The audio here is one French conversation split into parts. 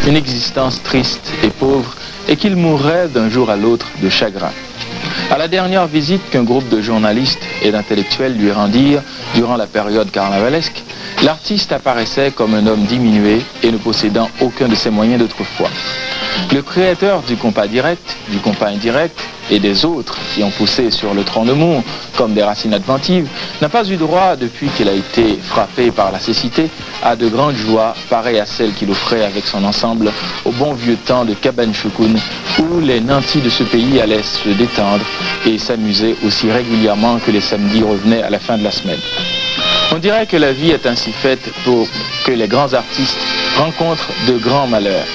une existence triste et pauvre et qu'il mourrait d'un jour à l'autre de chagrin. À la dernière visite qu'un groupe de journalistes et d'intellectuels lui rendirent durant la période carnavalesque, l'artiste apparaissait comme un homme diminué et ne possédant aucun de ses moyens d'autrefois. Le créateur du compas direct, du compas indirect et des autres qui ont poussé sur le tronc de Nemours comme des racines adventives n'a pas eu droit, depuis qu'il a été frappé par la cécité, à de grandes joies pareilles à celles qu'il offrait avec son ensemble au bon vieux temps de Cabane Choukoun, où les nantis de ce pays allaient se détendre et s'amuser aussi régulièrement que les samedis revenaient à la fin de la semaine. On dirait que la vie est ainsi faite pour que les grands artistes rencontrent de grands malheurs.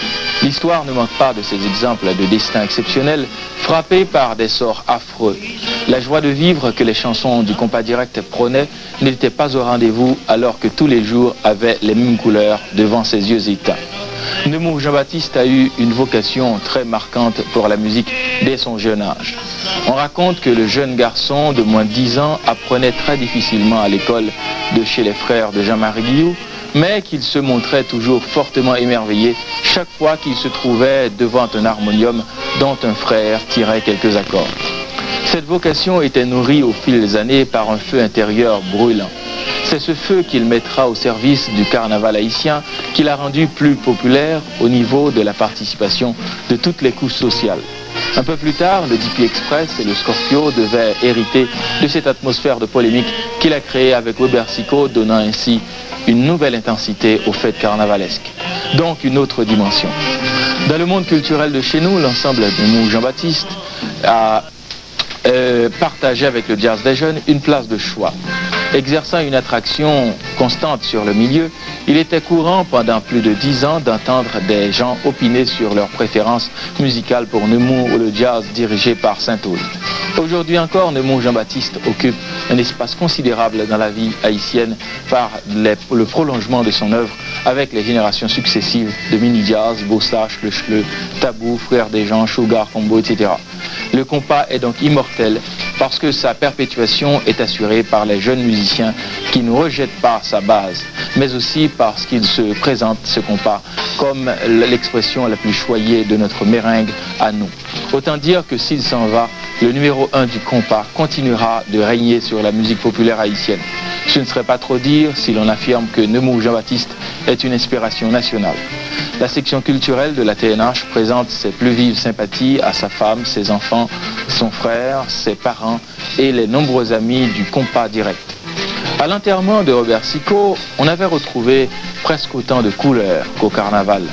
L'histoire ne manque pas de ces exemples de destin exceptionnels frappés par des sorts affreux. La joie de vivre que les chansons du compas direct prônaient n'était pas au rendez-vous alors que tous les jours avaient les mêmes couleurs devant ses yeux éteints. Nemours Jean-Baptiste a eu une vocation très marquante pour la musique dès son jeune âge. On raconte que le jeune garçon de moins de 10 ans apprenait très difficilement à l'école de chez les frères de Jean-Marie Guillou, mais qu'il se montrait toujours fortement émerveillé chaque fois qu'il se trouvait devant un harmonium dont un frère tirait quelques accords. Cette vocation était nourrie au fil des années par un feu intérieur brûlant. C'est ce feu qu'il mettra au service du carnaval haïtien qui l'a rendu plus populaire au niveau de la participation de toutes les couches sociales. Un peu plus tard, le Dipi Express et le Scorpio devaient hériter de cette atmosphère de polémique qu'il a créée avec Weber-Sicot, donnant ainsi une nouvelle intensité aux fêtes carnavalesques, donc une autre dimension. Dans le monde culturel de chez nous, l'ensemble de Nemours Jean-Baptiste a partagé avec le jazz des jeunes une place de choix. Exerçant une attraction constante sur le milieu, il était courant pendant plus de 10 ans d'entendre des gens opiner sur leurs préférences musicales pour Nemours ou le jazz dirigé par Saint-Aud. Aujourd'hui encore, Nemours Jean-Baptiste occupe un espace considérable dans la vie haïtienne par le prolongement de son œuvre avec les générations successives de mini-jazz, Bossache, Le Chleu, Tabou, Frères des Gens, Sugar, Combo, etc. Le compas est donc immortel parce que sa perpétuation est assurée par les jeunes musiciens qui ne rejettent pas sa base, mais aussi parce qu'il se présente, ce compas, comme l'expression la plus choyée de notre meringue à nous. Autant dire que s'il s'en va, le numéro 1 du compas continuera de régner sur la musique populaire haïtienne. Ce ne serait pas trop dire si l'on affirme que Nemours Jean-Baptiste est une inspiration nationale. La section culturelle de la TNH présente ses plus vives sympathies à sa femme, ses enfants, son frère, ses parents et les nombreux amis du compas direct. À l'enterrement de Weber-Sicot, on avait retrouvé presque autant de couleurs qu'au carnaval.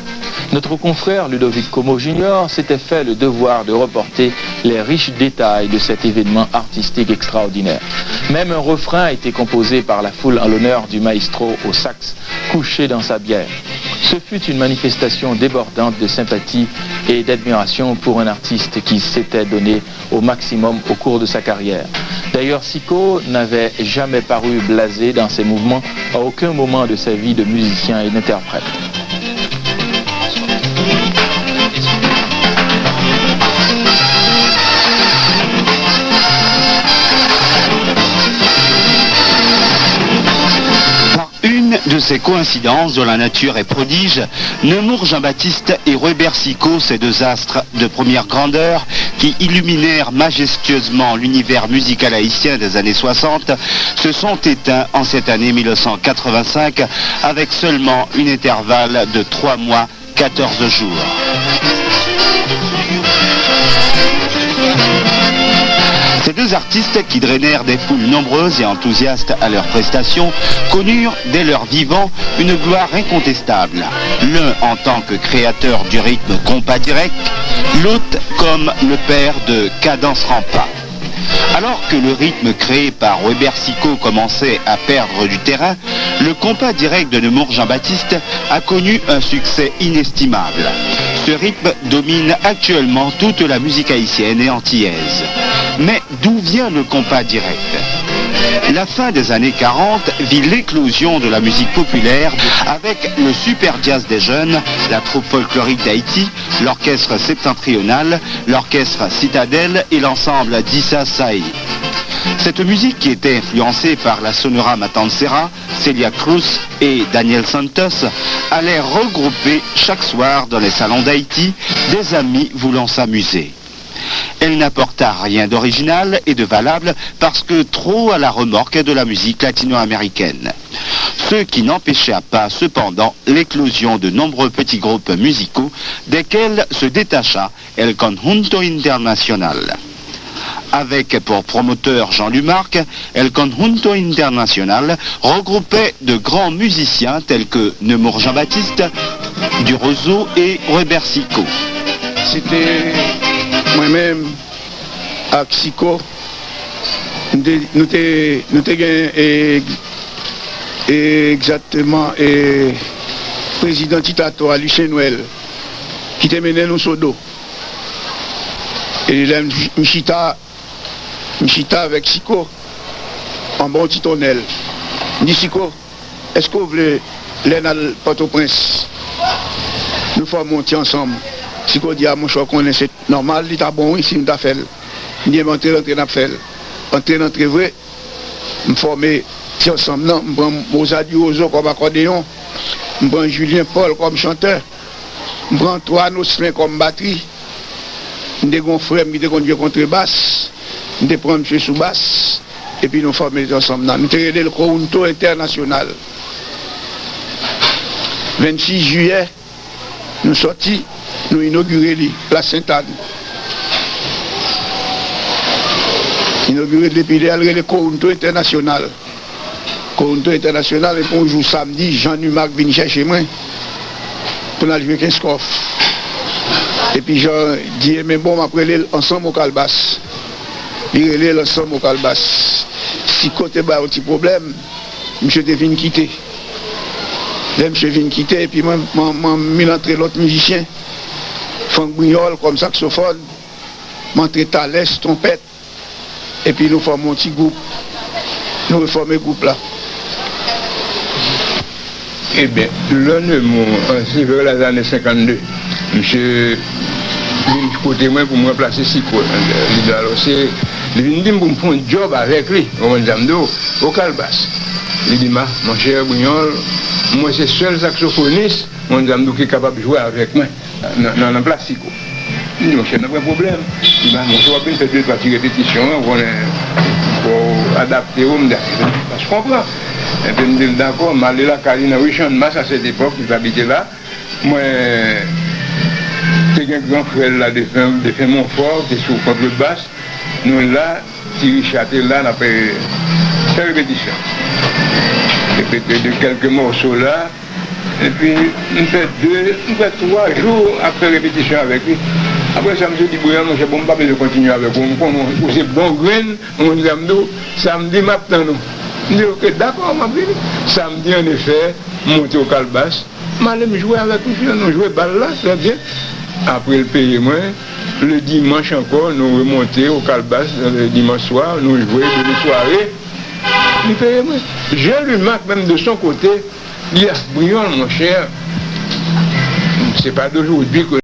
Notre confrère Ludovic Como Jr. s'était fait le devoir de reporter les riches détails de cet événement artistique extraordinaire. Même un refrain a été composé par la foule en l'honneur du maestro au sax couché dans sa bière. Ce fut une manifestation débordante de sympathie et d'admiration pour un artiste qui s'était donné au maximum au cours de sa carrière. D'ailleurs, Sicot n'avait jamais paru blasé dans ses mouvements à aucun moment de sa vie de musicien et d'interprète. De ces coïncidences dont la nature est prodige, Nemours Jean-Baptiste et Weber-Sicot, ces deux astres de première grandeur qui illuminèrent majestueusement l'univers musical haïtien des années 60, se sont éteints en cette année 1985 avec seulement un intervalle de 3 mois, 14 jours. Ces deux artistes qui drainèrent des foules nombreuses et enthousiastes à leurs prestations connurent dès leur vivant une gloire incontestable. L'un en tant que créateur du rythme compas direct, l'autre comme le père de Cadence Rampa. Alors que le rythme créé par Weber-Sicot commençait à perdre du terrain, le compas direct de Nemours Jean-Baptiste a connu un succès inestimable. Ce rythme domine actuellement toute la musique haïtienne et antillaise. Mais d'où vient le compas direct ? La fin des années 40 vit l'éclosion de la musique populaire avec le super jazz des jeunes, la troupe folklorique d'Haïti, l'orchestre septentrional, l'orchestre Citadelle et l'ensemble d'Issa Saï. Cette musique, qui était influencée par la Sonora Matancera, Celia Cruz et Daniel Santos, allait regrouper chaque soir dans les salons d'Haïti des amis voulant s'amuser. Elle n'apporta rien d'original et de valable parce que trop à la remorque de la musique latino-américaine. Ce qui n'empêcha pas cependant l'éclosion de nombreux petits groupes musicaux desquels se détacha El Conjunto Internacional. Avec pour promoteur Jean Lumarc, El Conjunto Internacional regroupait de grands musiciens tels que Nemours Jean-Baptiste, Durozo et Robert Sico. C'était moi-même avec Sico, nous avons exactement président Titato à Lucien Noël qui te mené nous sur dos. Et là, Michita avec Sico en bon petit tonnel. Je dis Sico, est-ce que vous voulez aller à Port-au-Prince? Nous faut monter ensemble. Sico dit à mon choix qu'on est normal, il est bon ici, nous avons fait. Il dit entrer dans vrai, me former ensemble, je prends Mozart Durozo comme accordéon, je prends Julien Paul comme chanteur, je prends Toine Osselin comme batterie, je prends un frère qui conduit contrebasse, je prends M. Sous-basse, et puis nous formons ensemble. Nous avons le Conjunto International. 26 juillet, nous sortis, nous inaugurons Place Sainte-Anne. Inauguré depuis le Conjunto International. Conjunto International, et pour un jour samedi, Jean Lumarc vient chercher moi pour aller jouer 15 coffres. Et puis Jean dit, mais bon, après ensemble au Calbas. Il relève l'ensemble au Calbas. Si côté bas, un petit problème, monsieur devine quitter. Là, monsieur vient quitter, et puis moi, je entre l'autre musicien, Franck Brignol comme saxophone, m'entre Thalès, trompette, et puis nous formons un petit groupe. Nous reformons le groupe là. Eh bien, l'un c'est vers les années 52. Monsieur vient côté moi pour me remplacer Sico. Il vient dire pour me faire un job avec lui, au Calbas. Il dit, mon cher Brignol, moi c'est le seul saxophoniste qui est capable de jouer avec moi dans la place Sico. Il dit, mon cher, n'a pas de problème. Il dit, mon cher, on va faire 2 3 répétitions pour adapter au monde. Je comprends. Et puis, je me dis, d'accord, je suis allé à Karina Richard Mass à cette époque, il habitait là. Moi, j'ai un grand frère là, de fait Montfort, qui est sur contre le basse. Nous là, Thierry Châtel là, on a fait répétition. Répété de quelques morceaux là. Et puis, on fait 3 jours après répétition avec lui. Après, ça me dit, Brian, je ne sais pas de continuer avec vous. C'est bon grain, on dit, samedi matin, nous. Je dis, ok, d'accord, ma vie. Samedi, en effet, monter au Calbas. Je vais jouer avec lui, nous jouer balle là, très bien. Après le pays, moi, le dimanche encore, nous remonter au Calbas, le dimanche soir, nous jouer de la soirée. Je lui marque même de son côté, il y a Brian, mon cher, c'est pas d'aujourd'hui que